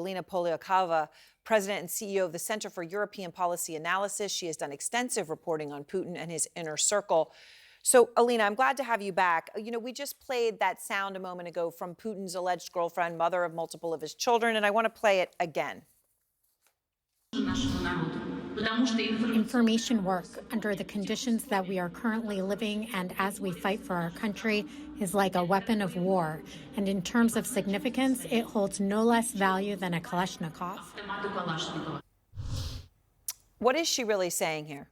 Alina Polyakova, president and CEO of the Center for European Policy Analysis. She has done extensive reporting on Putin and his inner circle. So, Alina, I'm glad to have you back. We just played that sound a moment ago from Putin's alleged girlfriend, mother of multiple of his children, and I want to play it again. Information work under the conditions that we are currently living and as we fight for our country is like a weapon of war. And in terms of significance, it holds no less value than a Kalashnikov. What is she really saying here?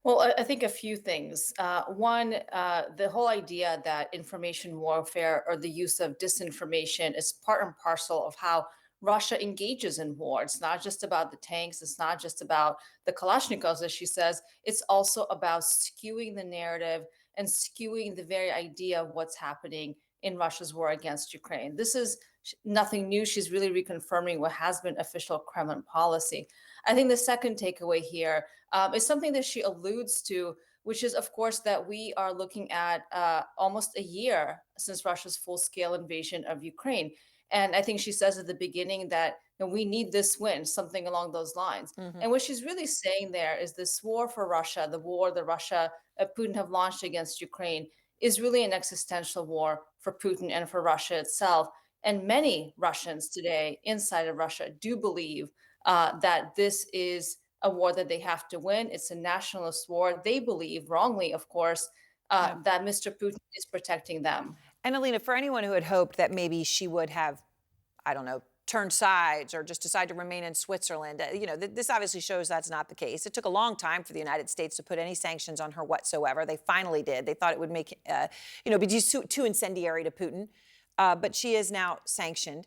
Well, I think a few things. One, the whole idea that information warfare or the use of disinformation is part and parcel of how Russia engages in war. It's not just about the tanks, it's not just about the Kalashnikovs, as she says, it's also about skewing the narrative and skewing the very idea of what's happening in Russia's war against Ukraine. This is nothing new. She's really reconfirming what has been official Kremlin policy. I think the second takeaway here is something that she alludes to, which is, of course, that we are looking at almost a year since Russia's full-scale invasion of Ukraine. And I think she says at the beginning that we need this win, something along those lines. Mm-hmm. And what she's really saying there is this war for Russia, the war that Russia, Putin have launched against Ukraine, is really an existential war for Putin and for Russia itself. And many Russians today inside of Russia do believe that this is a war that they have to win. It's a nationalist war. They believe, wrongly, of course, that Mr. Putin is protecting them. And Alina, for anyone who had hoped that maybe she would have, I don't know, turned sides or just decide to remain in Switzerland, this obviously shows that's not the case. It took a long time for the United States to put any sanctions on her whatsoever. They finally did. They thought it would make, be too incendiary to Putin, but she is now sanctioned.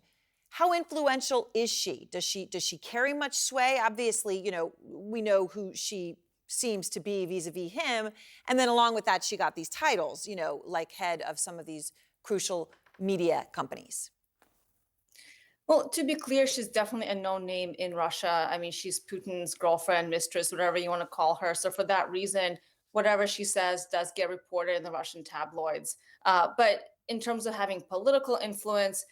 How influential is she? Does she carry much sway? Obviously, we know who she seems to be vis-a-vis him. And then along with that, she got these titles, like head of some of these crucial media companies. Well, to be clear, she's definitely a known name in Russia. I mean, she's Putin's girlfriend, mistress, whatever you want to call her. So for that reason, whatever she says does get reported in the Russian tabloids. But in terms of having political influence,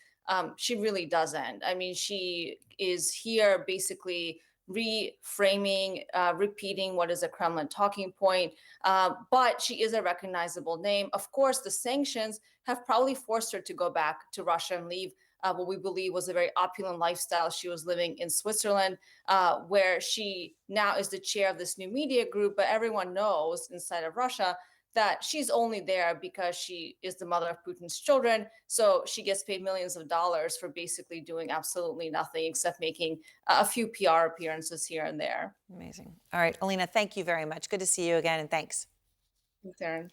she really doesn't. I mean, she is here basically reframing, repeating what is a Kremlin talking point. But she is a recognizable name. Of course, the sanctions have probably forced her to go back to Russia and leave what we believe was a very opulent lifestyle she was living in Switzerland, where she now is the chair of this new media group. But everyone knows inside of Russia that she's only there because she is the mother of Putin's children. So she gets paid millions of dollars for basically doing absolutely nothing except making a few PR appearances here and there. Amazing. All right, Alina, thank you very much. Good to see you again, and thanks. Thanks, Erin.